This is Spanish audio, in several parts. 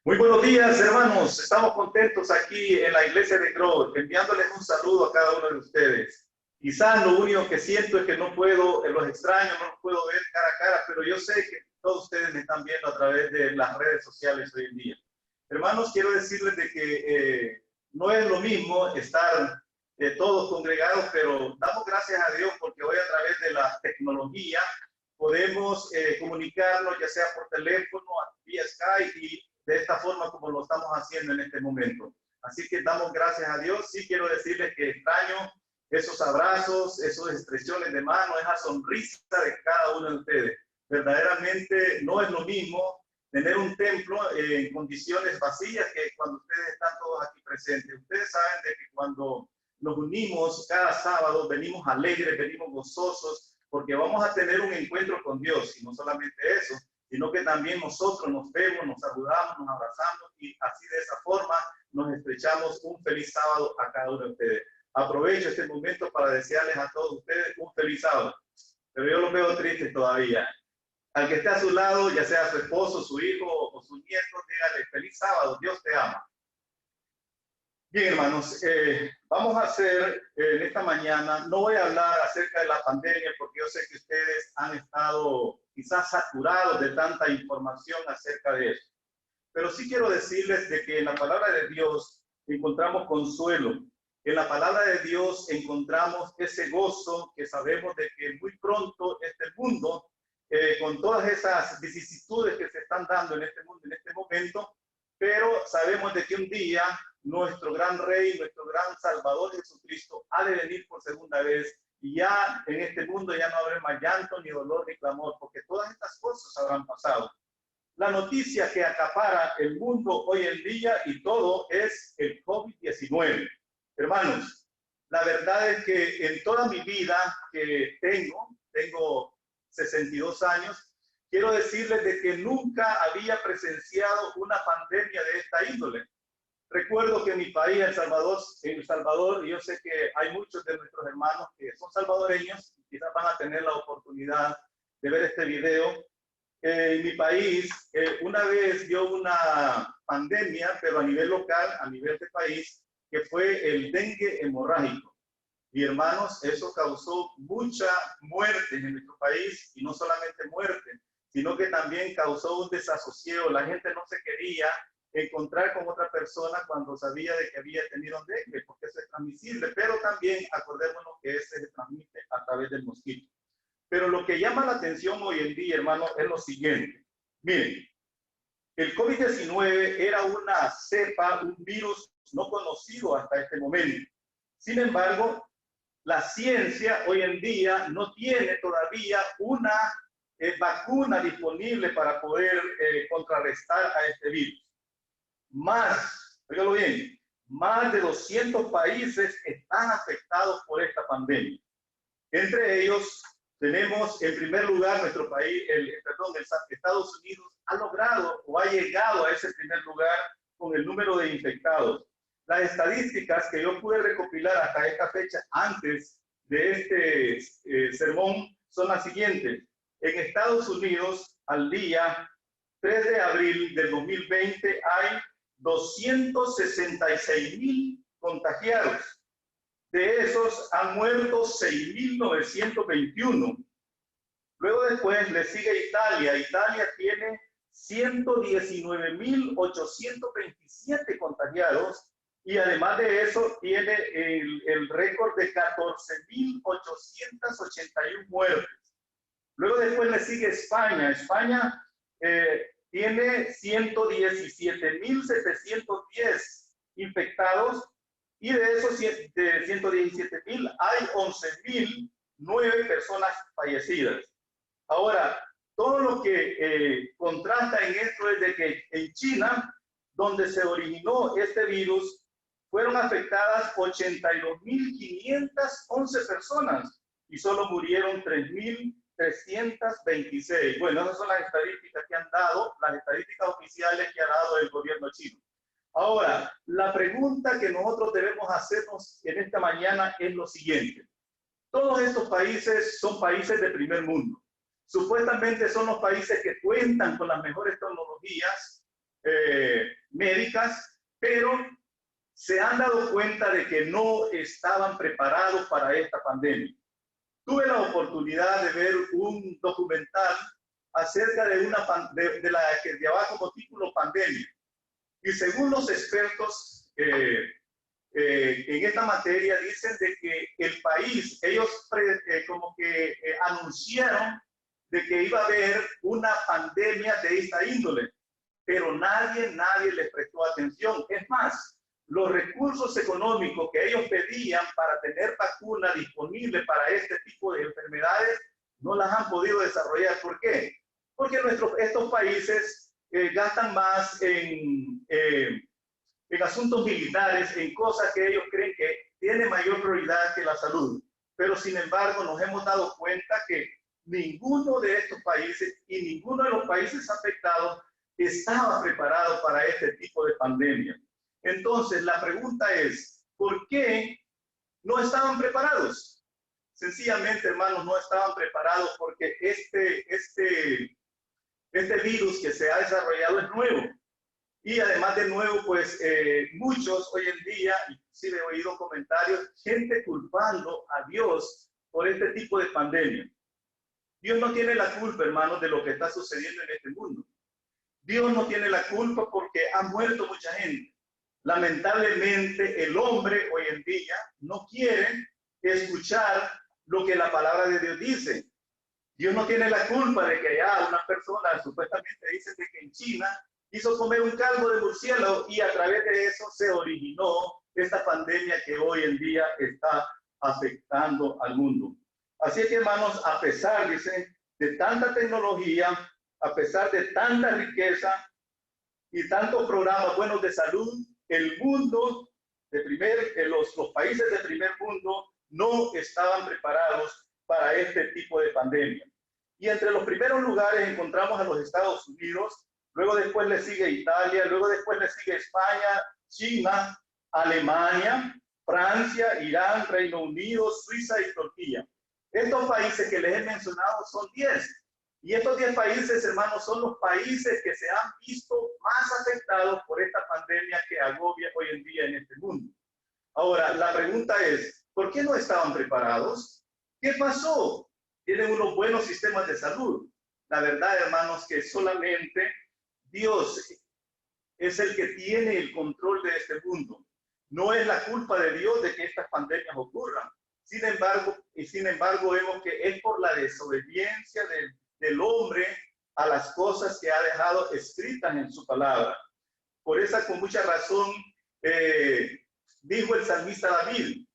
Muy buenos días, hermanos. Estamos contentos aquí en la iglesia de Grove, enviándoles un saludo a cada uno de ustedes. Quizás lo único que siento es que no puedo, los extraños, no los puedo ver cara a cara, pero yo sé que todos ustedes me están viendo a través de las redes sociales hoy en día. Hermanos, quiero decirles de que no es lo mismo estar todos congregados, pero damos gracias a Dios porque hoy a través de la tecnología podemos comunicarnos, ya sea por teléfono, vía Skype y de esta forma como lo estamos haciendo en este momento. Así que damos gracias a Dios. Sí quiero decirles que extraño esos abrazos, esas expresiones de mano, esa sonrisa de cada uno de ustedes. Verdaderamente no es lo mismo tener un templo en condiciones vacías que cuando ustedes están todos aquí presentes. Ustedes saben de que cuando nos unimos cada sábado, venimos alegres, venimos gozosos, porque vamos a tener un encuentro con Dios. Y no solamente eso, sino que también nosotros nos vemos, nos saludamos, nos abrazamos y así de esa forma nos estrechamos. Un feliz sábado a cada uno de ustedes. Aprovecho este momento para desearles a todos ustedes un feliz sábado, pero yo los veo tristes todavía. Al que esté a su lado, ya sea su esposo, su hijo o su nieto, dígale feliz sábado, Dios te ama. Bien, hermanos, vamos a hacer en esta mañana, no voy a hablar acerca de la pandemia porque yo sé que ustedes han estado quizás saturados de tanta información acerca de eso. Pero sí quiero decirles de que en la palabra de Dios encontramos consuelo. En la palabra de Dios encontramos ese gozo que sabemos de que muy pronto este mundo, con todas esas vicisitudes que se están dando en este mundo, en este momento, pero sabemos de que un día nuestro gran Rey, nuestro gran Salvador Jesucristo ha de venir por segunda vez y ya en este mundo ya no habrá más llanto, ni dolor, ni clamor, porque todas estas cosas habrán pasado. La noticia que acapara el mundo hoy en día y todo es el COVID-19. Hermanos, la verdad es que en toda mi vida que tengo 62 años, quiero decirles de que nunca había presenciado una pandemia de esta índole. Recuerdo que en mi país, El Salvador, y yo sé que hay muchos de nuestros hermanos que son salvadoreños, y quizás van a tener la oportunidad de ver este video. En mi país, una vez dio una pandemia, pero a nivel local, a nivel de país, que fue el dengue hemorrágico. Y hermanos, eso causó mucha muerte en nuestro país, y no solamente muerte, sino que también causó un desasosiego. La gente no se quería encontrar con otra persona cuando sabía de que había tenido dengue, porque eso es transmisible, pero también acordémonos que ese se transmite a través del mosquito. Pero lo que llama la atención hoy en día, hermano, es lo siguiente. Miren, el COVID-19 era una cepa, un virus no conocido hasta este momento. Sin embargo, la ciencia hoy en día no tiene todavía una vacuna disponible para poder contrarrestar a este virus. Óigalo bien, más de 200 países están afectados por esta pandemia. Entre ellos, tenemos en primer lugar nuestro país, Estados Unidos ha logrado o ha llegado a ese primer lugar con el número de infectados. Las estadísticas que yo pude recopilar hasta esta fecha, antes de este sermón, son las siguientes. En Estados Unidos, al día 3 de abril del 2020, hay 266,000 contagiados. De esos han muerto 6,921. Luego después le sigue Italia. Italia tiene 119,827 contagiados y además de eso tiene el récord de 14,881 muertes. Luego después le sigue España. España tiene 117,710 infectados y de esos de 117,000 hay 11,009 personas fallecidas. Ahora, todo lo que contrasta en esto es de que en China, donde se originó este virus, fueron afectadas 82,511 personas y solo murieron 3,326. Bueno, esas son las estadísticas que han dado, las estadísticas oficiales que ha dado el gobierno chino. Ahora, la pregunta que nosotros debemos hacernos en esta mañana es lo siguiente. Todos estos países son países de primer mundo. Supuestamente son los países que cuentan con las mejores tecnologías, médicas, pero se han dado cuenta de que no estaban preparados para esta pandemia. Tuve la oportunidad de ver un documental acerca de la que llevaba como título Pandemia. Y según los expertos en esta materia, dicen de que el país, ellos anunciaron de que iba a haber una pandemia de esta índole, pero nadie les prestó atención. Es más, los recursos económicos que ellos pedían para tener vacuna disponible para este tipo de enfermedades, no las han podido desarrollar. ¿Por qué? Porque estos países gastan más en asuntos militares, en cosas que ellos creen que tienen mayor prioridad que la salud. Pero sin embargo, nos hemos dado cuenta que ninguno de estos países y ninguno de los países afectados estaba preparado para este tipo de pandemia. Entonces, la pregunta es, ¿por qué no estaban preparados? Sencillamente, hermanos, no estaban preparados porque este virus que se ha desarrollado es nuevo. Y además de nuevo, pues muchos hoy en día, inclusive he oído comentarios, gente culpando a Dios por este tipo de pandemia. Dios no tiene la culpa, hermanos, de lo que está sucediendo en este mundo. Dios no tiene la culpa porque ha muerto mucha gente. Lamentablemente, el hombre hoy en día no quiere escuchar lo que la palabra de Dios dice. Dios no tiene la culpa de que haya una persona, supuestamente dice que en China hizo comer un caldo de murciélago y a través de eso se originó esta pandemia que hoy en día está afectando al mundo. Así que, hermanos, a pesar, dice, de tanta tecnología, a pesar de tanta riqueza y tantos programas buenos de salud, el mundo los países de primer mundo no estaban preparados para este tipo de pandemia. Y entre los primeros lugares encontramos a los Estados Unidos, luego después le sigue Italia, luego después le sigue España, China, Alemania, Francia, Irán, Reino Unido, Suiza y Turquía. Estos países que les he mencionado son 10. Y estos 10 países, hermanos, son los países que se han visto más afectados por esta pandemia que agobia hoy en día en este mundo. Ahora, la pregunta es, ¿por qué no estaban preparados? ¿Qué pasó? Tienen unos buenos sistemas de salud. La verdad, hermanos, que solamente Dios es el que tiene el control de este mundo. No es la culpa de Dios de que estas pandemias ocurran. Sin embargo, vemos que es por la desobediencia del hombre a las cosas que ha dejado escritas en su palabra. Por esa, con mucha razón, dijo el salmista David,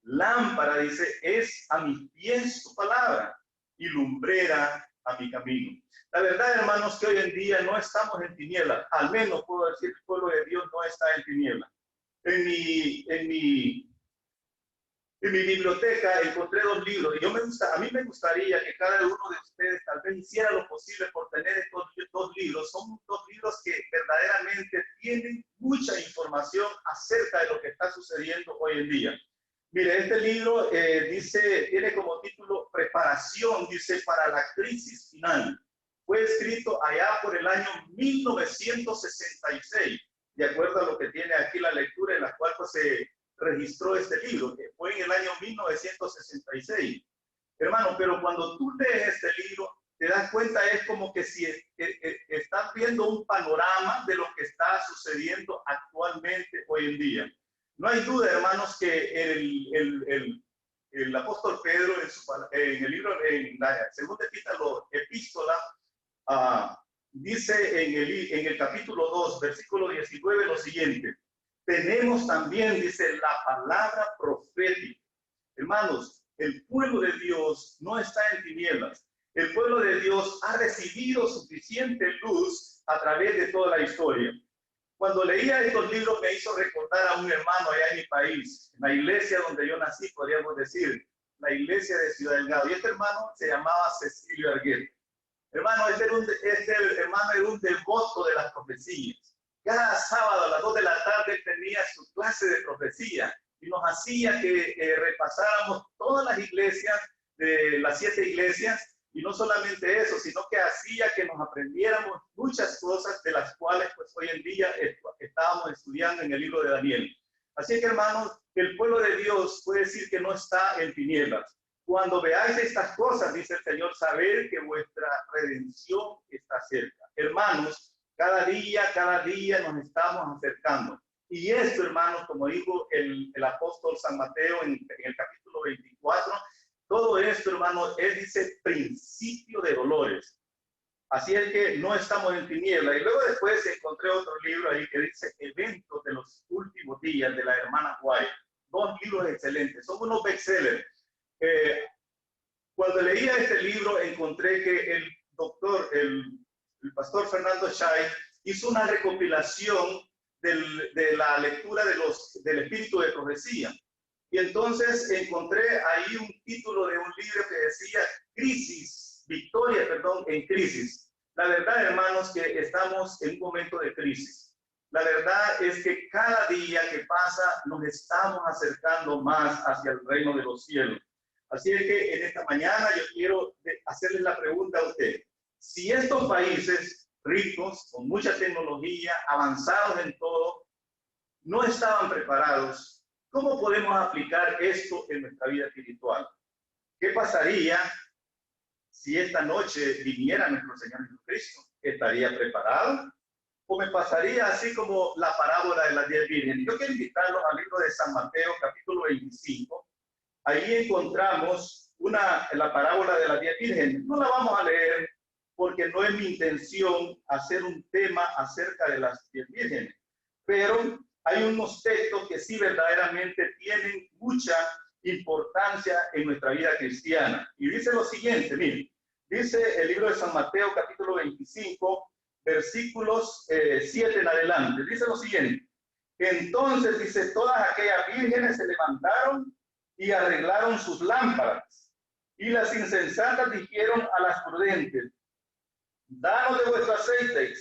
lámpara, dice, es a mis pies tu palabra y lumbrera a mi camino. La verdad, hermanos, que hoy en día no estamos en tinieblas. Al menos puedo decir que el pueblo de Dios no está en tinieblas. En mi biblioteca encontré 2 libros y a mí me gustaría que cada uno de ustedes tal vez hiciera lo posible por tener estos 2 libros. Son 2 libros que verdaderamente tienen mucha información acerca de lo que está sucediendo hoy en día. Mire, este libro tiene como título Preparación, dice, para la crisis final. Fue escrito allá por el año 1966, de acuerdo a lo que tiene aquí la lectura en la cual pues, se registró este libro, que fue en el año 1966. Hermano, pero cuando tú lees este libro, te das cuenta, es como que si estás viendo un panorama de lo que está sucediendo actualmente hoy en día. No hay duda, hermanos, que el apóstol Pedro en el libro, en la segunda epístola, dice en el capítulo 2, versículo 19, lo siguiente. Tenemos también, dice, la palabra profética. Hermanos, el pueblo de Dios no está en tinieblas. El pueblo de Dios ha recibido suficiente luz a través de toda la historia. Cuando leía estos libros me hizo recordar a un hermano allá en mi país, en la iglesia donde yo nací, podríamos decir, la iglesia de Ciudad Delgado. Y este hermano se llamaba Cecilio Arguete. Hermano, este hermano era un devoto de las profecías. Cada sábado a las 2 de la tarde tenía su clase de profecía y nos hacía que repasáramos todas las iglesias, de las 7 iglesias, y Y no solamente eso, sino que hacía que nos aprendiéramos muchas cosas de las cuales pues hoy en día estábamos estudiando en el libro de Daniel. Así que, hermanos, el pueblo de Dios puede decir que no está en tinieblas. Cuando veáis estas cosas, dice el Señor, saber que vuestra redención está cerca. Hermanos, cada día nos estamos acercando. Y esto, hermanos, como dijo el apóstol San Mateo en el capítulo 24, todo esto, hermanos, él dice principio de dolores. Así es que no estamos en tiniebla. Y luego después encontré otro libro ahí que dice Eventos de los últimos días, de la hermana White. Dos libros excelentes, son unos bestsellers. Cuando leía este libro encontré que el pastor Fernando Chay hizo una recopilación de la lectura del espíritu de profecía. Y entonces encontré ahí un título de un libro que decía Victoria, en crisis. La verdad, hermanos, que estamos en un momento de crisis. La verdad es que cada día que pasa nos estamos acercando más hacia el reino de los cielos. Así es que en esta mañana yo quiero hacerles la pregunta a usted. Si estos países ricos, con mucha tecnología, avanzados en todo, no estaban preparados, ¿cómo podemos aplicar esto en nuestra vida espiritual? ¿Qué pasaría si esta noche viniera nuestro Señor Jesucristo? ¿Estaría preparado? ¿O me pasaría así como la parábola de las 10 vírgenes? Yo quiero invitarlos al libro de San Mateo, capítulo 25. Ahí encontramos la parábola de las 10 vírgenes. No la vamos a leer porque no es mi intención hacer un tema acerca de las 10 vírgenes. Pero hay unos textos que sí verdaderamente tienen mucha importancia en nuestra vida cristiana. Y dice lo siguiente, miren, dice el libro de San Mateo, capítulo 25, versículos 7 en adelante. Dice lo siguiente. Entonces, dice, todas aquellas vírgenes se levantaron y arreglaron sus lámparas. Y las insensatas dijeron a las prudentes, danos de vuestro aceite,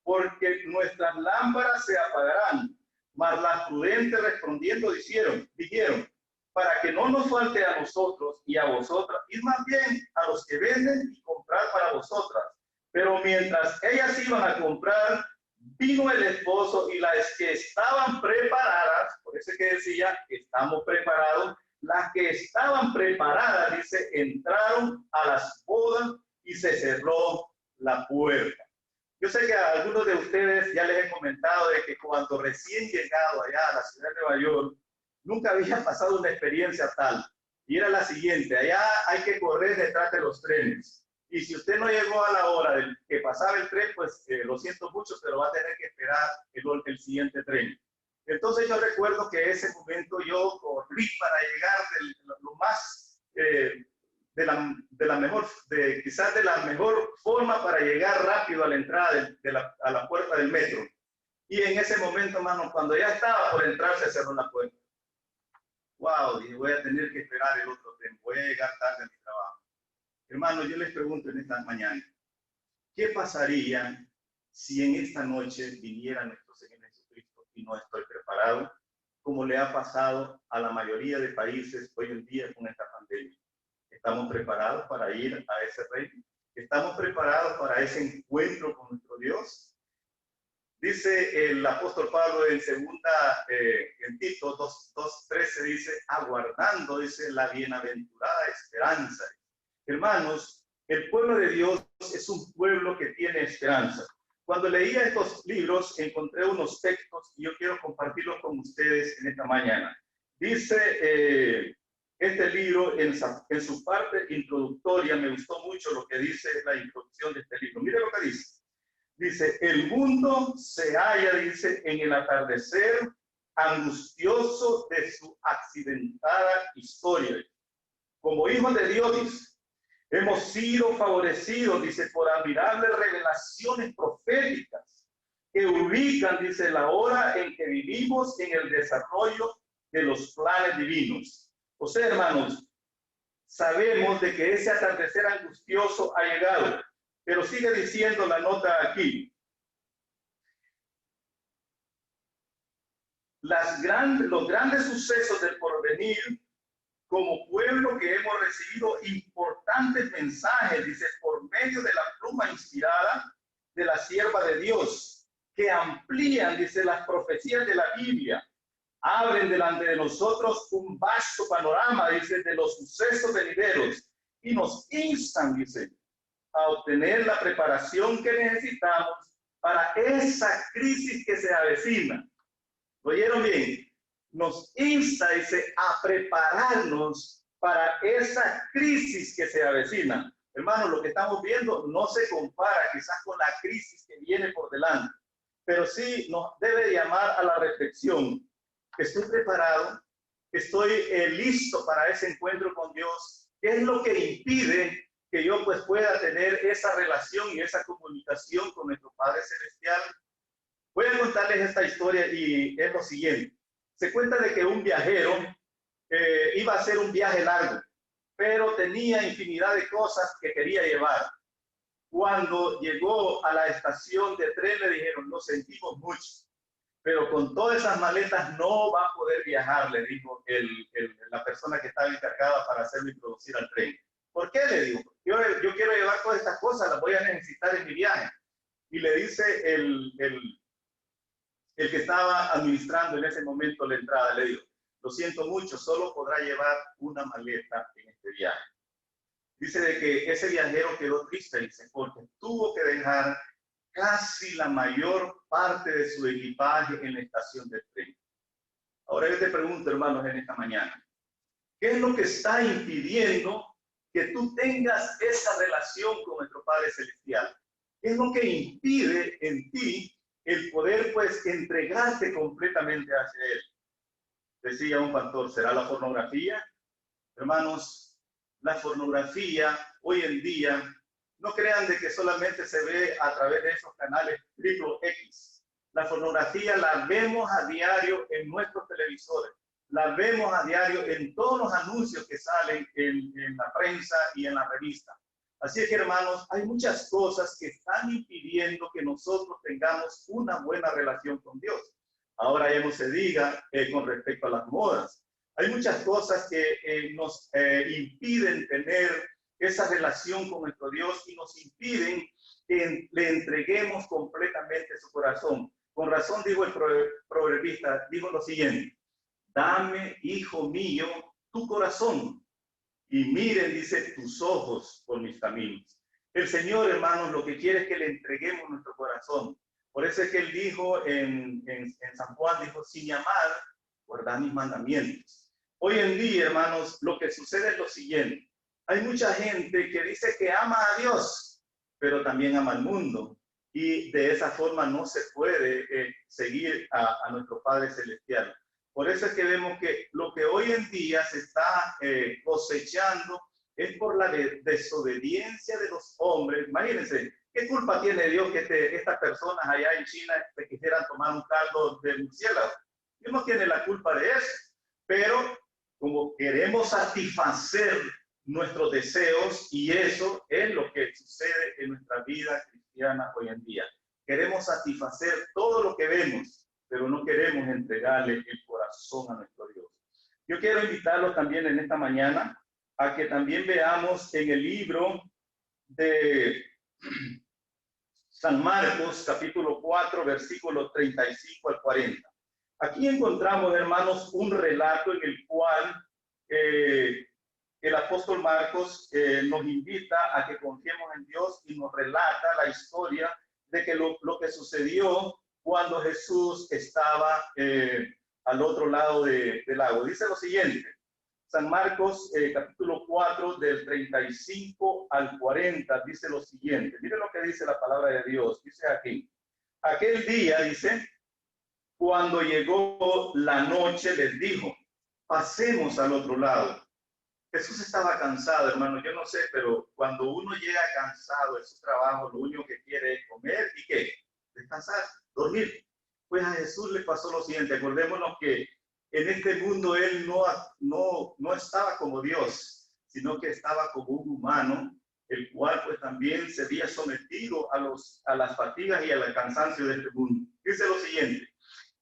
porque nuestras lámparas se apagarán. Mas las prudentes respondiendo dijeron, para que no nos falte a nosotros y a vosotras, id más bien a los que venden y comprar para vosotras. Pero mientras ellas iban a comprar, vino el esposo y las que estaban preparadas, por eso es que decía, estamos preparados, las que estaban preparadas, dice, entraron a las bodas y se cerró la puerta. Yo sé que a algunos de ustedes ya les he comentado de que cuando recién llegado allá a la ciudad de Nueva York, nunca había pasado una experiencia tal. Y era la siguiente, allá hay que correr detrás de los trenes. Y si usted no llegó a la hora de que pasaba el tren, pues lo siento mucho, pero va a tener que esperar el siguiente tren. Entonces yo recuerdo que ese momento yo corrí para llegar lo más... quizás de la mejor forma para llegar rápido a la entrada a la puerta del metro. Y en ese momento, hermano, cuando ya estaba por entrar, se cerró la puerta. Wow, dije, voy a tener que esperar el otro tren, voy a llegar tarde a mi trabajo. Hermano, yo les pregunto en esta mañana, ¿qué pasaría si en esta noche viniera nuestro Señor Jesucristo y no estoy preparado, como le ha pasado a la mayoría de países hoy en día con esta pandemia? ¿Estamos preparados para ir a ese reino? ¿Estamos preparados para ese encuentro con nuestro Dios? Dice el apóstol Pablo en Tito 2:13, dice, aguardando, dice, la bienaventurada esperanza. Hermanos, el pueblo de Dios es un pueblo que tiene esperanza. Cuando leía estos libros, encontré unos textos y yo quiero compartirlos con ustedes en esta mañana. Dice este libro, en su parte introductoria, me gustó mucho lo que dice la introducción de este libro. Mire lo que dice. Dice, el mundo se halla, dice, en el atardecer angustioso de su accidentada historia. Como hijos de Dios, dice, hemos sido favorecidos, dice, por admirables revelaciones proféticas que ubican, dice, la hora en que vivimos en el desarrollo de los planes divinos. O sea, hermanos, sabemos de que ese atardecer angustioso ha llegado. Pero sigue diciendo la nota aquí. Los grandes sucesos del porvenir como pueblo que hemos recibido importantes mensajes, dice, por medio de la pluma inspirada de la sierva de Dios, que amplían, dice, las profecías de la Biblia, abren delante de nosotros un vasto panorama, dice, de los sucesos venideros y nos instan, dice, a obtener la preparación que necesitamos para esa crisis que se avecina. ¿Lo oyeron bien? Nos insta, dice, a prepararnos para esa crisis que se avecina. Hermanos, lo que estamos viendo no se compara quizás con la crisis que viene por delante, pero sí nos debe llamar a la reflexión. ¿Estoy preparado? ¿Estoy listo para ese encuentro con Dios? ¿Qué es lo que impide que yo pues pueda tener esa relación y esa comunicación con nuestro Padre Celestial? Voy a contarles esta historia y es lo siguiente. Se cuenta de que un viajero iba a hacer un viaje largo, pero tenía infinidad de cosas que quería llevar. Cuando llegó a la estación de tren le dijeron, lo sentimos mucho, pero con todas esas maletas no va a poder viajar, le dijo la persona que estaba encargada para hacerlo introducir al tren. ¿Por qué? Le digo, yo quiero llevar todas estas cosas, las voy a necesitar en mi viaje. Y le dice el que estaba administrando en ese momento la entrada, le dijo, lo siento mucho, solo podrá llevar una maleta en este viaje. Dice de que ese viajero quedó triste, dice, porque tuvo que dejar casi la mayor parte de su equipaje en la estación del tren. Ahora yo te pregunto, hermanos, en esta mañana, ¿qué es lo que está impidiendo que tú tengas esa relación con nuestro Padre Celestial? ¿Qué es lo que impide en ti el poder, pues, entregarte completamente hacia Él? Decía un pastor, ¿será la pornografía? Hermanos, la pornografía hoy en día, no crean de que solamente se ve a través de esos canales triple X. La pornografía la vemos a diario en nuestros televisores, la vemos a diario en todos los anuncios que salen en la prensa y en la revista. Así es que, hermanos, hay muchas cosas que están impidiendo que nosotros tengamos una buena relación con Dios. Ahora ya no se diga con respecto a las modas. Hay muchas cosas que nos impiden tener esa relación con nuestro Dios y nos impiden que le entreguemos completamente su corazón. Con razón dijo el proverbista, dijo lo siguiente, dame, hijo mío, tu corazón y miren, dice, tus ojos por mis caminos. El Señor, hermanos, lo que quiere es que le entreguemos nuestro corazón. Por eso es que Él dijo en San Juan, dijo, si me amad, guardad mis mandamientos. Hoy en día, hermanos, lo que sucede es lo siguiente. Hay mucha gente que dice que ama a Dios, pero también ama al mundo. Y de esa forma no se puede seguir a nuestro Padre Celestial. Por eso es que vemos que lo que hoy en día se está cosechando es por la desobediencia de los hombres. Imagínense, ¿qué culpa tiene Dios que estas personas allá en China se quisieran tomar un caldo de murciélago? Dios no tiene la culpa de eso, pero como queremos satisfacer nuestros deseos, y eso es lo que sucede en nuestra vida cristiana hoy en día. Queremos satisfacer todo lo que vemos, pero no queremos entregarle el corazón a nuestro Dios. Yo quiero invitarlos también en esta mañana a que también veamos en el libro de San Marcos, capítulo 4, versículos 35 al 40. Aquí encontramos, hermanos, un relato en el cual el apóstol Marcos nos invita a que confiemos en Dios y nos relata la historia de que lo que sucedió cuando Jesús estaba al otro lado del lago. Dice lo siguiente, San Marcos capítulo 4 del 35 al 40 dice lo siguiente. Miren lo que dice la palabra de Dios. Dice aquí, aquel día, dice, cuando llegó la noche les dijo, pasemos al otro lado. Jesús estaba cansado, hermano, yo no sé, pero cuando uno llega cansado de su trabajo, lo único que quiere es comer y ¿qué? Descansar, dormir. Pues a Jesús le pasó lo siguiente, acordémonos que en este mundo Él no estaba como Dios, sino que estaba como un humano, el cual pues también se había sometido a las fatigas y al cansancio de este mundo. Dice lo siguiente,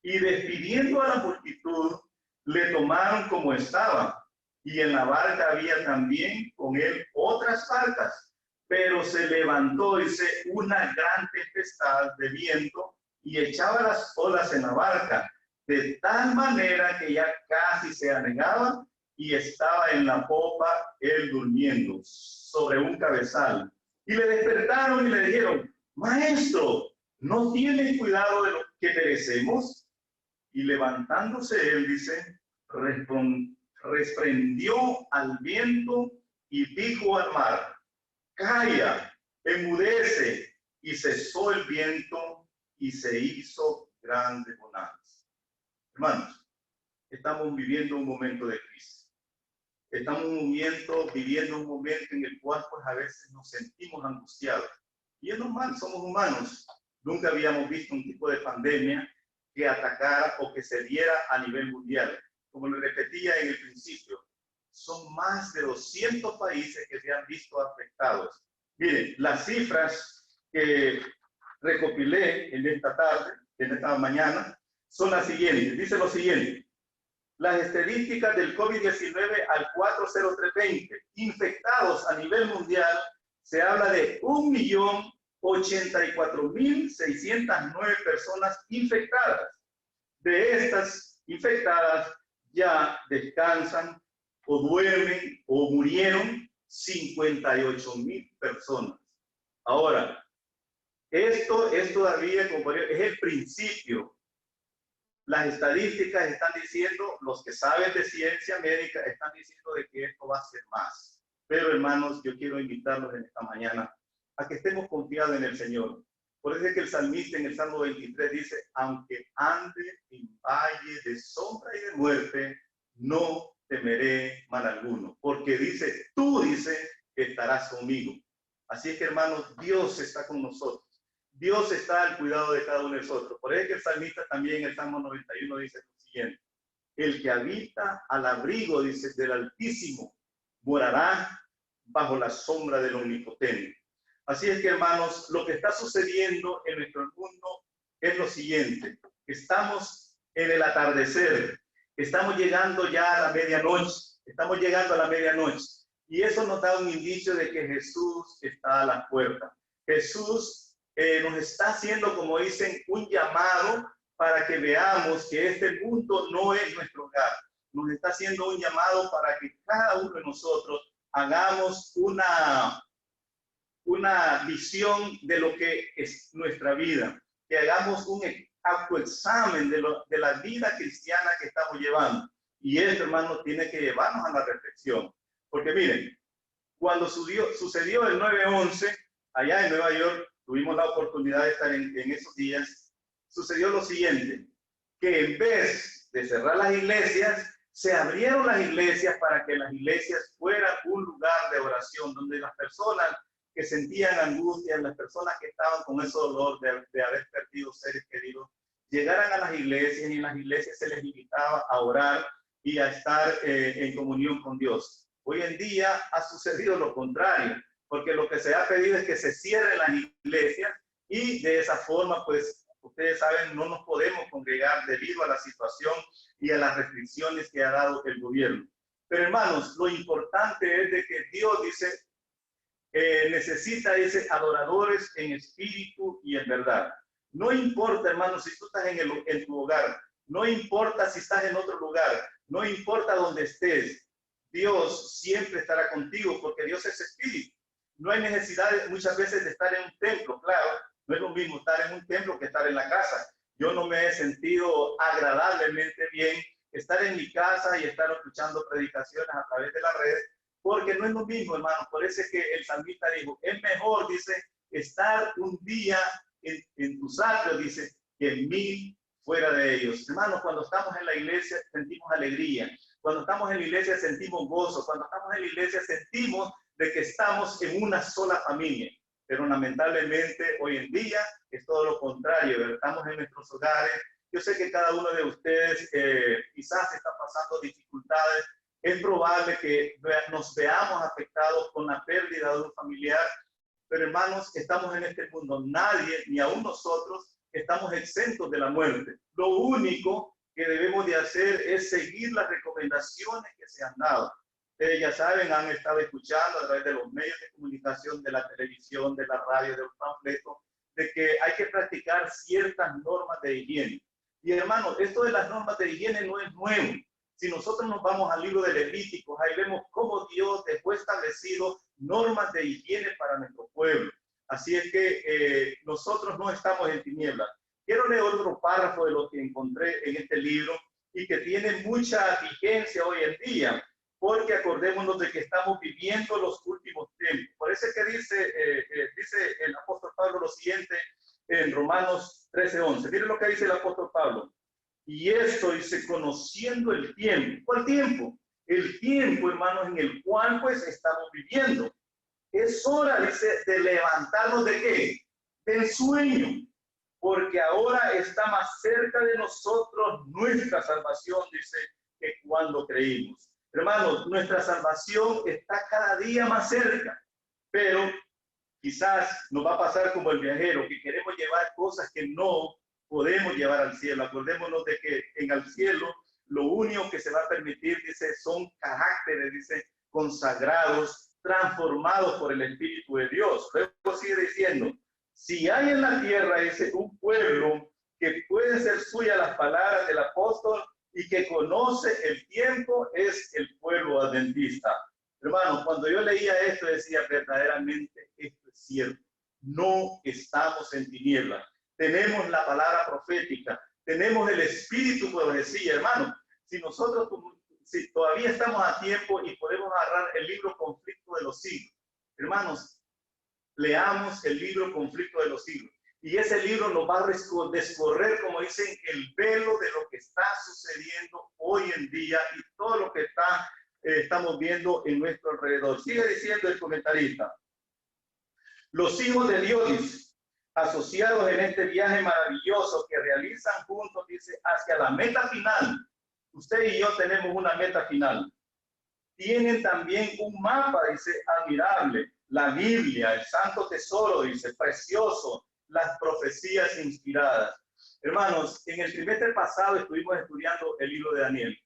y despidiendo a la multitud, le tomaron como estaba, y en la barca había también con él otras barcas. Pero se levantó, dice, una gran tempestad de viento y echaba las olas en la barca, de tal manera que ya casi se anegaba, y estaba en la popa él durmiendo sobre un cabezal. Y le despertaron y le dijeron: Maestro, ¿no tienes cuidado de lo que perecemos? Y levantándose él, dice, reprendió al viento y dijo al mar: Calla, enmudece. Y cesó el viento y se hizo grande bonanza. Hermanos, estamos viviendo un momento de crisis. Estamos viviendo un momento en el cual pues a veces nos sentimos angustiados. Y es normal, somos humanos. Nunca habíamos visto un tipo de pandemia que atacara o que se diera a nivel mundial. Como le repetía en el principio, son más de 200 países que se han visto afectados. Miren, las cifras que recopilé en esta tarde, en esta mañana, son las siguientes. Dice lo siguiente: las estadísticas del COVID-19 al 40320 infectados a nivel mundial, se habla de 1.084.609 personas infectadas. De estas infectadas ya descansan o duermen o murieron 58.000 personas. Ahora, esto es todavía, como es el principio. Las estadísticas están diciendo, los que saben de ciencia médica están diciendo de que esto va a ser más. Pero hermanos, yo quiero invitarlos en esta mañana a que estemos confiados en el Señor. Por eso es que el salmista en el Salmo 23 dice: aunque ande en valle de sombra y de muerte, no temeré mal alguno. Porque dice, tú dice, estarás conmigo. Así es que hermanos, Dios está con nosotros. Dios está al cuidado de cada uno de nosotros. Por eso es que el salmista también en el Salmo 91 dice lo siguiente: el que habita al abrigo, dice, del Altísimo, morará bajo la sombra del Omnipotente. Así es que hermanos, lo que está sucediendo en nuestro mundo es lo siguiente: estamos en el atardecer, estamos llegando ya a la medianoche, estamos llegando a la medianoche, y eso nos da un indicio de que Jesús está a la puerta. Jesús nos está haciendo, como dicen, un llamado para que veamos que este mundo no es nuestro hogar. Nos está haciendo un llamado para que cada uno de nosotros hagamos una visión de lo que es nuestra vida, que hagamos un autoexamen de la vida cristiana que estamos llevando. Y esto, hermano, tiene que llevarnos a la reflexión. Porque miren, cuando sucedió el 9/11, allá en Nueva York, tuvimos la oportunidad de estar en esos días, sucedió lo siguiente: que en vez de cerrar las iglesias, se abrieron las iglesias para que las iglesias fueran un lugar de oración, donde las personas que sentían angustia, las personas que estaban con ese dolor de haber perdido seres queridos, llegaran a las iglesias, y en las iglesias se les invitaba a orar y a estar en comunión con Dios. Hoy en día ha sucedido lo contrario, porque lo que se ha pedido es que se cierren las iglesias, y de esa forma, pues, ustedes saben, no nos podemos congregar debido a la situación y a las restricciones que ha dado el gobierno. Pero hermanos, lo importante es de que Dios dice, necesita, dice, adoradores en espíritu y en verdad. No importa, hermanos, si tú estás en tu hogar, no importa si estás en otro lugar, no importa dónde estés, Dios siempre estará contigo, porque Dios es espíritu. No hay necesidad muchas veces de estar en un templo, claro. No es lo mismo estar en un templo que estar en la casa. Yo no me he sentido agradablemente bien estar en mi casa y estar escuchando predicaciones a través de la red, porque no es lo mismo, hermano. Por eso es que el salmista dijo, es mejor, dice, estar un día en tus atrios, dice, que 1000 fuera de ellos. Hermanos, cuando estamos en la iglesia sentimos alegría. Cuando estamos en la iglesia sentimos gozo. Cuando estamos en la iglesia sentimos de que estamos en una sola familia. Pero lamentablemente hoy en día es todo lo contrario, ¿verdad? Estamos en nuestros hogares. Yo sé que cada uno de ustedes quizás está pasando dificultades. Es probable que nos veamos afectados con la pérdida de un familiar. Pero hermanos, estamos en este mundo. Nadie, ni aún nosotros, estamos exentos de la muerte. Lo único que debemos de hacer es seguir las recomendaciones que se han dado. Ustedes ya saben, han estado escuchando a través de los medios de comunicación, de la televisión, de la radio, de los panfletos, de que hay que practicar ciertas normas de higiene. Y hermanos, esto de las normas de higiene no es nuevo. Si nosotros nos vamos al libro de Levíticos, ahí vemos cómo Dios dejó establecido normas de higiene para nuestro pueblo. Así es que nosotros no estamos en tinieblas. Quiero leer otro párrafo de lo que encontré en este libro y que tiene mucha vigencia hoy en día, porque acordémonos de que estamos viviendo los últimos tiempos. Por eso es que dice el apóstol Pablo lo siguiente en Romanos 13:11. Miren lo que dice el apóstol Pablo. Y esto dice, conociendo el tiempo. ¿Cuál tiempo? El tiempo, hermanos, en el cual pues estamos viviendo. Es hora, dice, de levantarnos ¿de qué? Del sueño. Porque ahora está más cerca de nosotros nuestra salvación, dice, que cuando creímos. Hermanos, nuestra salvación está cada día más cerca, pero quizás nos va a pasar como el viajero, que queremos llevar cosas que no podemos llevar al cielo. Acordémonos de que en el cielo lo único que se va a permitir, dice, son caracteres, dice, consagrados, transformados por el Espíritu de Dios. Luego sigue diciendo, si hay en la tierra, dice, un pueblo que puede ser suya las palabras del apóstol y que conoce el tiempo, es el pueblo adventista. Hermanos, cuando yo leía esto, decía, verdaderamente, esto es cierto. No estamos en tinieblas. Tenemos la palabra profética, tenemos el espíritu de profecía, hermanos. Si nosotros, si todavía estamos a tiempo y podemos agarrar el libro Conflicto de los Siglos, hermanos, leamos el libro Conflicto de los Siglos. Y ese libro nos va a descorrer, como dicen, el velo de lo que está sucediendo hoy en día y todo lo que estamos viendo en nuestro alrededor. Sigue diciendo el comentarista. Los hijos de Dios, asociados en este viaje maravilloso que realizan juntos, dice, hacia la meta final. Usted y yo tenemos una meta final. Tienen también un mapa, dice, admirable. La Biblia, el santo tesoro, dice, precioso, las profecías inspiradas. Hermanos, en el trimestre pasado estuvimos estudiando el libro de Daniel.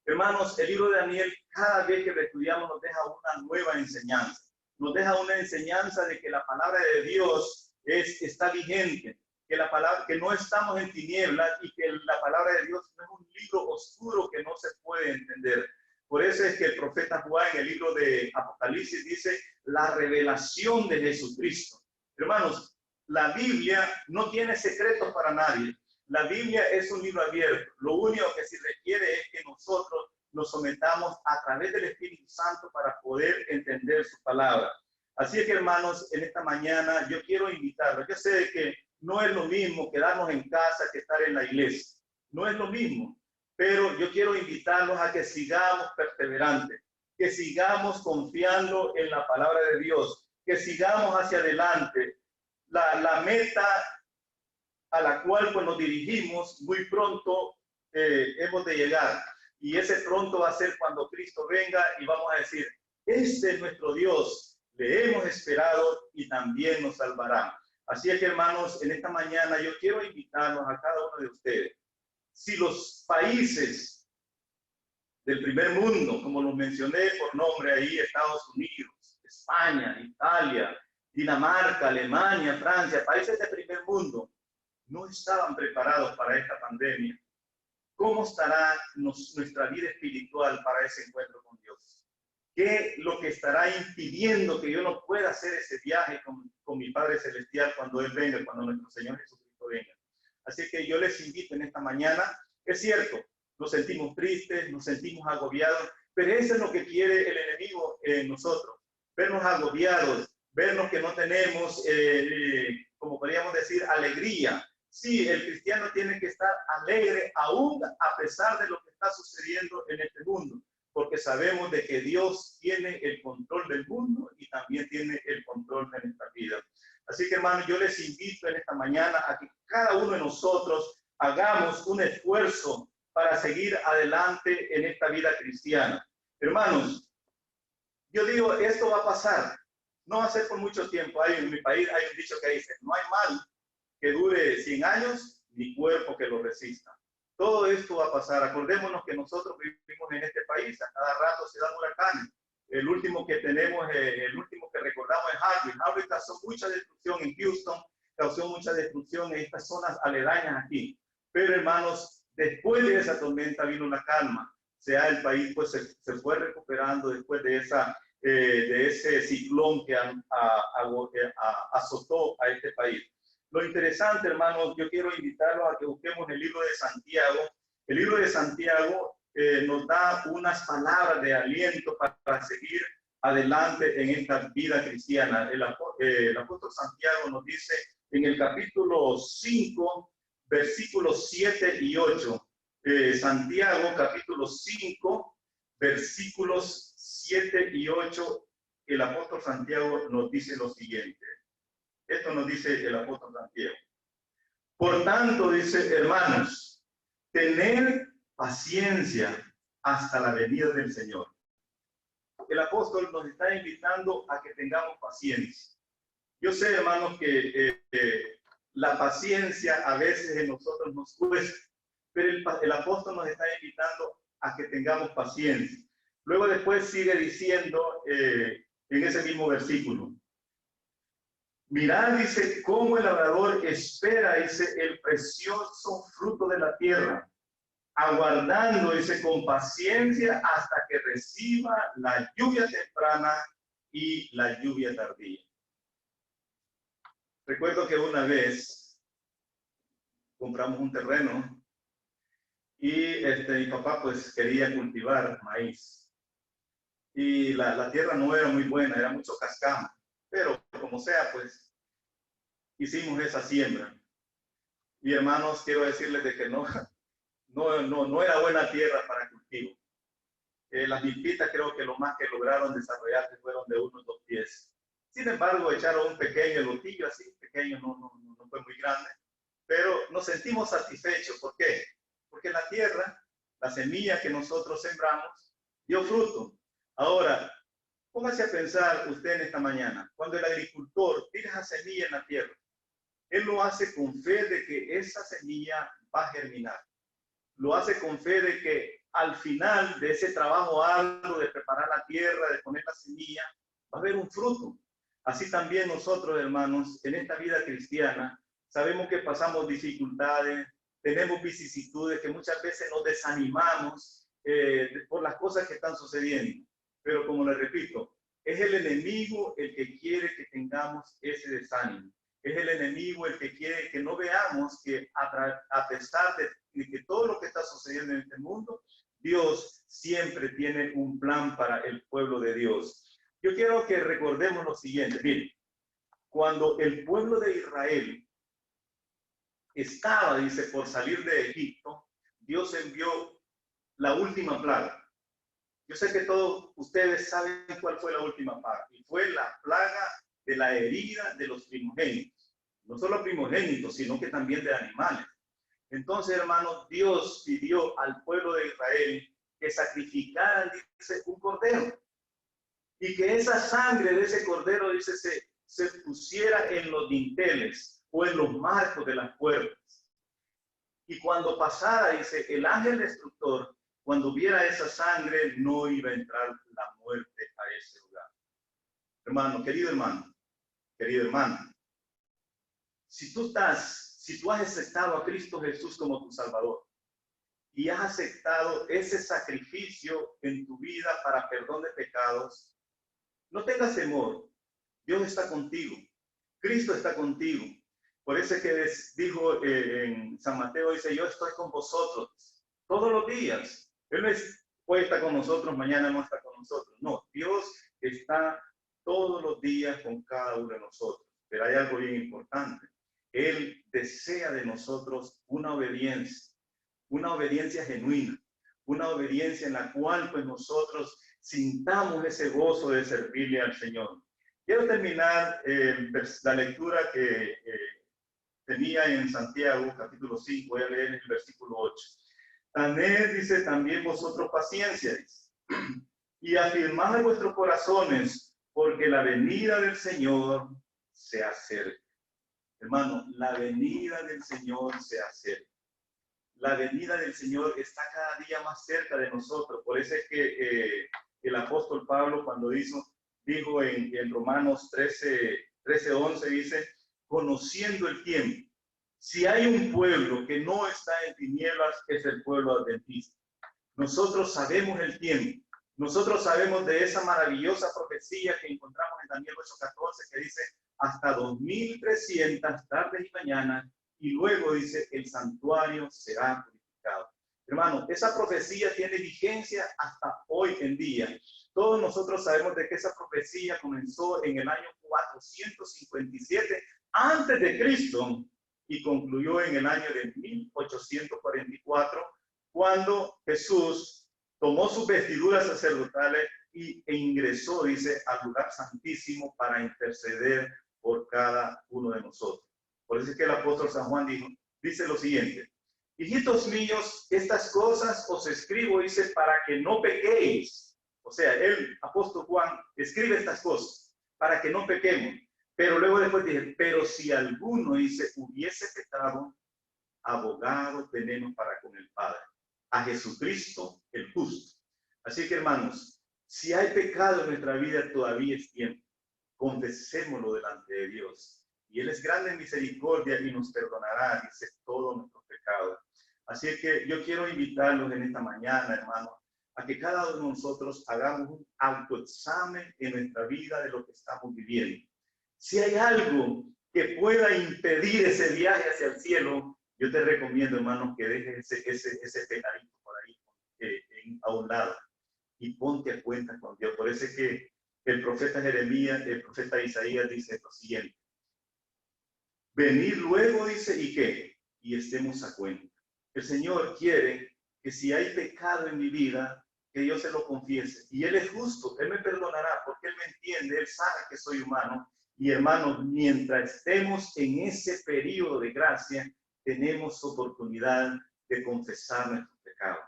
Hermanos, el libro de Daniel, cada vez que lo estudiamos, nos deja una nueva enseñanza. Nos deja una enseñanza de que la palabra de Dios está vigente, que la palabra, que no estamos en tinieblas y que la palabra de Dios no es un libro oscuro que no se puede entender. Por eso es que el profeta Juan en el libro de Apocalipsis dice la revelación de Jesucristo. Hermanos, la Biblia no tiene secretos para nadie. La Biblia es un libro abierto. Lo único que se requiere es que nosotros nos sometamos a través del Espíritu Santo para poder entender su palabra. Así es que, hermanos, en esta mañana yo quiero invitarlos. Yo sé que no es lo mismo quedarnos en casa que estar en la iglesia. No es lo mismo. Pero yo quiero invitarlos a que sigamos perseverantes, que sigamos confiando en la palabra de Dios, que sigamos hacia adelante. La meta a la cual pues nos dirigimos muy pronto hemos de llegar. Y ese pronto va a ser cuando Cristo venga y vamos a decir, este es nuestro Dios, le hemos esperado y también nos salvará. Así es que, hermanos, en esta mañana yo quiero invitarnos a cada uno de ustedes. Si los países del primer mundo, como los mencioné por nombre ahí, Estados Unidos, España, Italia, Dinamarca, Alemania, Francia, países del primer mundo, no estaban preparados para esta pandemia, ¿cómo estará nuestra vida espiritual para ese encuentro con Dios? ¿Qué es lo que estará impidiendo que yo no pueda hacer ese viaje con mi Padre Celestial cuando Él venga, cuando nuestro Señor Jesucristo venga? Así que yo les invito en esta mañana, es cierto, nos sentimos tristes, nos sentimos agobiados, pero eso es lo que quiere el enemigo en nosotros, vernos agobiados, vernos que no tenemos, como podríamos decir, alegría. Sí, el cristiano tiene que estar alegre aún a pesar de lo que está sucediendo en este mundo, porque sabemos de que Dios tiene el control del mundo y también tiene el control de nuestra vida. Así que, hermanos, yo les invito en esta mañana a que cada uno de nosotros hagamos un esfuerzo para seguir adelante en esta vida cristiana. Hermanos, yo digo, esto va a pasar, no va a ser por mucho tiempo. En mi país hay un dicho que dice, no hay mal que dure 100 años, ni cuerpo que lo resista. Todo esto va a pasar. Acordémonos que nosotros vivimos en este país, a cada rato se dan huracanes. El último que tenemos, el último que recordamos es Harvey. Harvey causó mucha destrucción en Houston, causó mucha destrucción en estas zonas aledañas aquí. Pero hermanos, después de esa tormenta vino una calma. O sea, el país pues se fue recuperando después de ese ciclón que azotó a este país. Lo interesante, hermanos, yo quiero invitarlos a que busquemos el libro de Santiago. El libro de Santiago nos da unas palabras de aliento para seguir adelante en esta vida cristiana. El apóstol Santiago nos dice en el capítulo 5, versículos 7 y 8. Santiago, capítulo 5, versículos 7 y 8, el apóstol Santiago nos dice lo siguiente. Esto nos dice el apóstol Santiago. Por tanto, dice, hermanos, tened paciencia hasta la venida del Señor. El apóstol nos está invitando a que tengamos paciencia. Yo sé, hermanos, que la paciencia a veces en nosotros nos cuesta, pero el apóstol nos está invitando a que tengamos paciencia. Luego después sigue diciendo en ese mismo versículo. Mirad, dice, cómo el labrador espera, dice, el precioso fruto de la tierra, aguardando, dice, con paciencia hasta que reciba la lluvia temprana y la lluvia tardía. Recuerdo que una vez compramos un terreno y mi papá pues quería cultivar maíz. Y la tierra no era muy buena, era mucho cascamo. Pero como sea, pues hicimos esa siembra. Y hermanos, quiero decirles de que no era buena tierra para cultivo. Las milpitas creo que lo más que lograron desarrollarse fueron de unos 2 pies. Sin embargo, echaron un pequeño lotillo así, pequeño, no fue muy grande. Pero nos sentimos satisfechos. ¿Por qué? Porque la tierra, la semilla que nosotros sembramos, dio fruto. Ahora, póngase a pensar usted en esta mañana, cuando el agricultor tira esa semilla en la tierra, él lo hace con fe de que esa semilla va a germinar. Lo hace con fe de que al final de ese trabajo arduo de preparar la tierra, de poner la semilla, va a haber un fruto. Así también nosotros, hermanos, en esta vida cristiana, sabemos que pasamos dificultades, tenemos vicisitudes, que muchas veces nos desanimamos por las cosas que están sucediendo. Pero como les repito, es el enemigo el que quiere que tengamos ese desánimo. Es el enemigo el que quiere que no veamos que a pesar de que todo lo que está sucediendo en este mundo, Dios siempre tiene un plan para el pueblo de Dios. Yo quiero que recordemos lo siguiente. Miren, cuando el pueblo de Israel estaba, dice, por salir de Egipto, Dios envió la última plaga. Yo sé que todos ustedes saben cuál fue la última plaga. Y fue la plaga de la herida de los primogénitos. No solo primogénitos, sino que también de animales. Entonces, hermanos, Dios pidió al pueblo de Israel que sacrificaran, dice, un cordero. Y que esa sangre de ese cordero, dice, se pusiera en los dinteles o en los marcos de las puertas. Y cuando pasara, dice, el ángel destructor, cuando viera esa sangre, no iba a entrar la muerte a ese lugar. Hermano, querido hermano, si tú has aceptado a Cristo Jesús como tu Salvador y has aceptado ese sacrificio en tu vida para perdón de pecados, no tengas temor. Dios está contigo. Cristo está contigo. Por eso que dijo en San Mateo, dice, yo estoy con vosotros todos los días. Él no hoy está con nosotros, mañana no está con nosotros. No, Dios está todos los días con cada uno de nosotros. Pero hay algo bien importante. Él desea de nosotros una obediencia genuina, una obediencia en la cual pues nosotros sintamos ese gozo de servirle al Señor. Quiero terminar la lectura que tenía en Santiago, capítulo 5, voy a leer el versículo 8. Tened, dice, también vosotros paciencia, dice, y afirmad en vuestros corazones, porque la venida del Señor se acerca. Hermano, la venida del Señor se acerca. la venida del Señor está cada día más cerca de nosotros. Por eso es que el apóstol Pablo, cuando dijo en Romanos 13:11, dice, conociendo el tiempo. Si hay un pueblo que no está en tinieblas, es el pueblo adventista. Nosotros sabemos el tiempo. Nosotros sabemos de esa maravillosa profecía que encontramos en Daniel 8:14, que dice, hasta 2300 tardes y mañanas, y luego dice, el santuario será purificado. Hermano, esa profecía tiene vigencia hasta hoy en día. Todos nosotros sabemos de que esa profecía comenzó en el año 457 antes de Cristo y concluyó en el año de 1844, cuando Jesús tomó sus vestiduras sacerdotales e ingresó, dice, al lugar santísimo para interceder por cada uno de nosotros. Por eso es que el apóstol San Juan dice lo siguiente: hijitos míos, estas cosas os escribo, dice, para que no pequéis. O sea, el apóstol Juan escribe estas cosas para que no pequemos. Pero luego después dice, pero si alguno, dice, hubiese pecado, abogado tenemos para con el Padre, a Jesucristo el justo. Así que, hermanos, si hay pecado en nuestra vida, todavía es tiempo. Confesémoslo delante de Dios. Y Él es grande en misericordia y nos perdonará, dice, todos nuestros pecados. Así que yo quiero invitarlos en esta mañana, hermanos, a que cada uno de nosotros hagamos un autoexamen en nuestra vida de lo que estamos viviendo. Si hay algo que pueda impedir ese viaje hacia el cielo, yo te recomiendo, hermanos, que dejes ese pecadito por ahí a un lado y ponte a cuenta con Dios. Por eso es que el profeta Jeremías, el profeta Isaías dice lo siguiente: venir luego, dice, ¿y qué? Y estemos a cuenta. El Señor quiere que si hay pecado en mi vida, que yo se lo confiese. Y Él es justo, Él me perdonará, porque Él me entiende, Él sabe que soy humano. Y hermanos, mientras estemos en ese periodo de gracia, tenemos oportunidad de confesar nuestros pecados.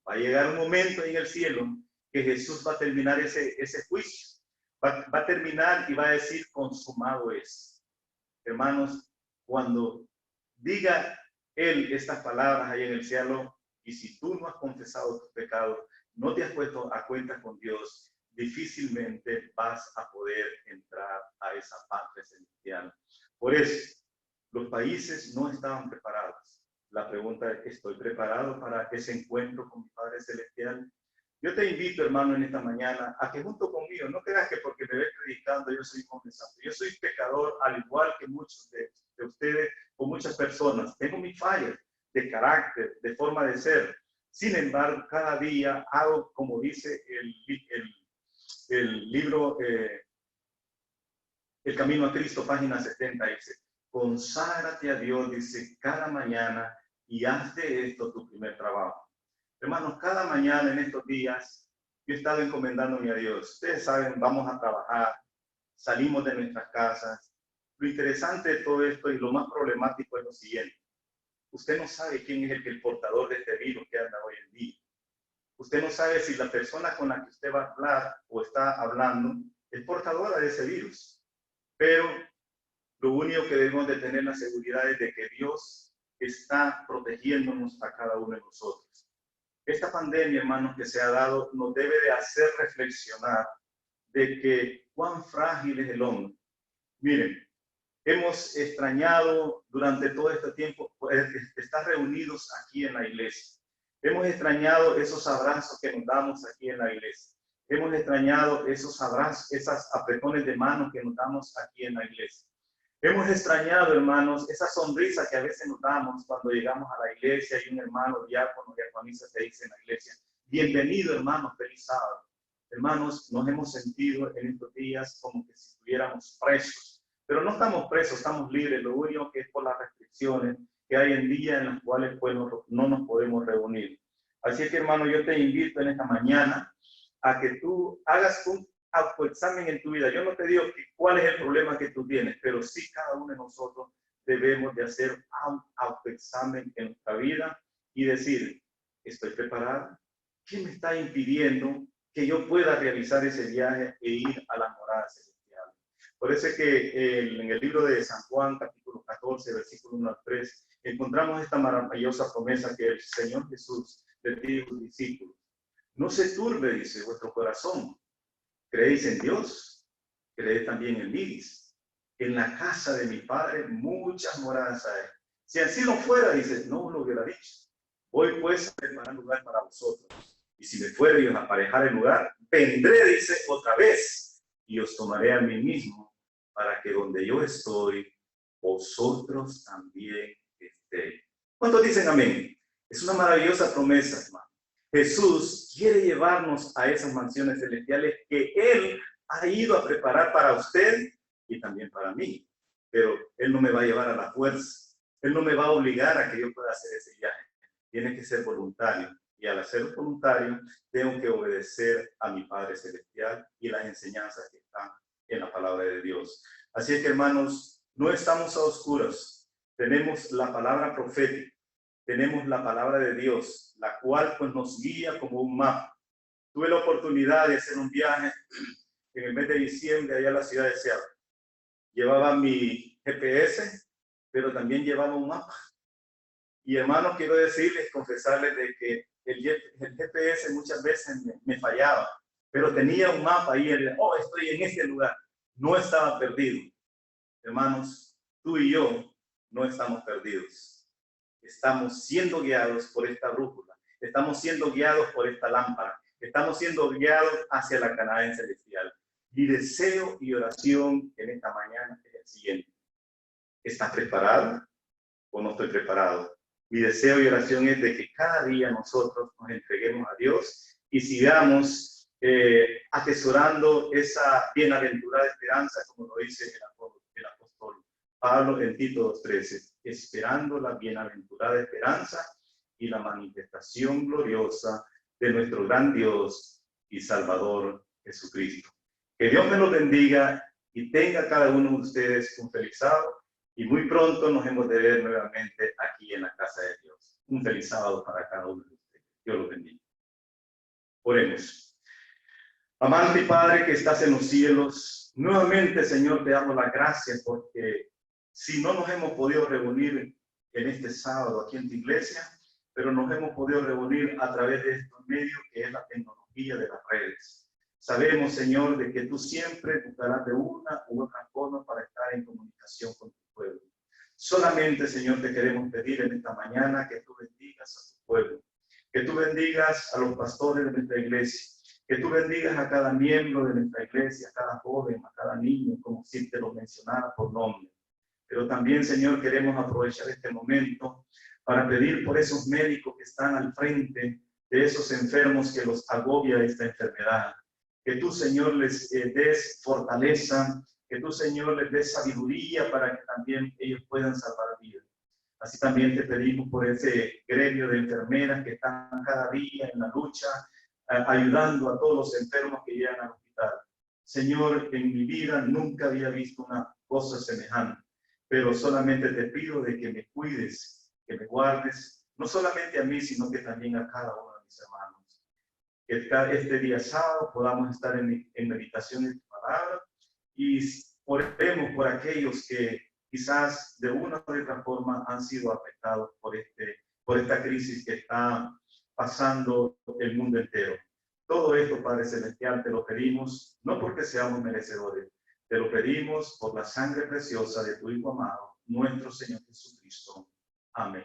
Va a llegar un momento en el cielo que Jesús va a terminar ese juicio. Va a terminar y va a decir, consumado es. Hermanos, cuando diga Él estas palabras ahí en el cielo, y si tú no has confesado tus pecados, no te has puesto a cuenta con Dios, difícilmente vas a poder entrar a esa patria celestial. Por eso, los países no estaban preparados. La pregunta es, ¿estoy preparado para ese encuentro con mi Padre Celestial? Yo te invito, hermano, en esta mañana a que junto conmigo, no creas que porque me ves predicando yo soy hombre santo. Yo soy pecador, al igual que muchos de ustedes o muchas personas. Tengo mis fallas de carácter, de forma de ser. Sin embargo, cada día hago, como dice el libro El Camino a Cristo, página 70, dice, conságrate a Dios, dice, cada mañana y haz de esto tu primer trabajo. Hermanos, cada mañana en estos días yo he estado encomendándome a Dios. Ustedes saben, vamos a trabajar, salimos de nuestras casas. Lo interesante de todo esto y lo más problemático es lo siguiente. Usted no sabe quién es el portador de este virus que anda hoy en día. Usted no sabe si la persona con la que usted va a hablar o está hablando es portadora de ese virus. Pero lo único que debemos de tener la seguridad es de que Dios está protegiéndonos a cada uno de nosotros. Esta pandemia, hermanos, que se ha dado, nos debe de hacer reflexionar de que cuán frágil es el hombre. Miren, hemos extrañado durante todo este tiempo estar reunidos aquí en la iglesia. Hemos extrañado esos abrazos que nos damos aquí en la iglesia. Hemos extrañado esos abrazos, esas apretones de mano que nos damos aquí en la iglesia. Hemos extrañado, hermanos, esa sonrisa que a veces nos damos cuando llegamos a la iglesia y un hermano diácono, diaconisa te dice en la iglesia, bienvenido, hermanos, feliz sábado. Hermanos, nos hemos sentido en estos días como que si estuviéramos presos. Pero no estamos presos, estamos libres. Lo único que es por las restricciones que hay en día en las cuales pues, no nos podemos reunir. Así que, hermano, yo te invito en esta mañana a que tú hagas un autoexamen en tu vida. Yo no te digo cuál es el problema que tú tienes, pero sí cada uno de nosotros debemos de hacer un autoexamen en nuestra vida y decir, ¿estoy preparado? ¿Qué me está impidiendo que yo pueda realizar ese viaje e ir a la morada celestial? Por eso es que en el libro de San Juan, capítulo 14, 14, versículo 1 al 3, encontramos esta maravillosa promesa que el Señor Jesús le dijo a sus discípulos. No se turbe, dice, vuestro corazón. ¿Creéis en Dios? Creed también en mí, dice. En la casa de mi Padre muchas moradas hay. Si así no fuera, dice, no os lo hubiera dicho. Voy pues a preparar lugar para vosotros. Y si me fuera y os aparejara el lugar, vendré, dice, otra vez, y os tomaré a mí mismo, para que donde yo estoy, vosotros también estéis. ¿Cuántos dicen amén? Es una maravillosa promesa, hermano. Jesús quiere llevarnos a esas mansiones celestiales que Él ha ido a preparar para usted y también para mí. Pero Él no me va a llevar a la fuerza. Él no me va a obligar a que yo pueda hacer ese viaje. Tiene que ser voluntario. Y al ser voluntario, tengo que obedecer a mi Padre Celestial y las enseñanzas que están en la palabra de Dios. Así es que, hermanos, no estamos a oscuras. Tenemos la palabra profética. Tenemos la palabra de Dios, la cual pues nos guía como un mapa. Tuve la oportunidad de hacer un viaje en el mes de diciembre allá a la ciudad de Seattle. Llevaba mi GPS, pero también llevaba un mapa. Y hermanos, quiero decirles, confesarles de que el GPS muchas veces me fallaba, pero tenía un mapa ahí, estoy en este lugar. No estaba perdido. Hermanos, tú y yo no estamos perdidos. Estamos siendo guiados por esta brújula. Estamos siendo guiados por esta lámpara. Estamos siendo guiados hacia la Canaán celestial. Mi deseo y oración en esta mañana es el siguiente. ¿Estás preparado o no estoy preparado? Mi deseo y oración es de que cada día nosotros nos entreguemos a Dios y sigamos atesorando esa bienaventurada esperanza, como lo dice el apóstol Pablo en Tito 2:13, esperando la bienaventurada esperanza y la manifestación gloriosa de nuestro gran Dios y Salvador Jesucristo. Que Dios me los bendiga y tenga cada uno de ustedes un feliz sábado. Y muy pronto nos hemos de ver nuevamente aquí en la casa de Dios. Un feliz sábado para cada uno de ustedes. Dios los bendiga. Oremos. Amante Padre que estás en los cielos, nuevamente, Señor, te damos las gracias porque si no nos hemos podido reunir en este sábado aquí en tu iglesia, pero nos hemos podido reunir a través de estos medios que es la tecnología de las redes. Sabemos, Señor, de que tú siempre buscarás de una u otra forma para estar en comunicación con tu pueblo. Solamente, Señor, te queremos pedir en esta mañana que tú bendigas a tu pueblo, que tú bendigas a los pastores de nuestra iglesia, que tú bendigas a cada miembro de nuestra iglesia, a cada joven, a cada niño, como si te lo mencionara por nombre. Pero también, Señor, queremos aprovechar este momento para pedir por esos médicos que están al frente de esos enfermos que los agobia esta enfermedad. Que tú, Señor, les des fortaleza, que tú, Señor, les des sabiduría para que también ellos puedan salvar vidas. Así también te pedimos por ese gremio de enfermeras que están cada día en la lucha, ayudando a todos los enfermos que llegan al hospital. Señor, en mi vida nunca había visto una cosa semejante, pero solamente te pido de que me cuides, que me guardes, no solamente a mí, sino que también a cada uno de mis hermanos. Que este día sábado podamos estar en meditación de tu palabra y oremos por aquellos que quizás de una u otra forma han sido afectados por esta crisis que está pasando el mundo entero. Todo esto, Padre Celestial, te lo pedimos, no porque seamos merecedores, te lo pedimos por la sangre preciosa de tu Hijo amado, nuestro Señor Jesucristo. Amén.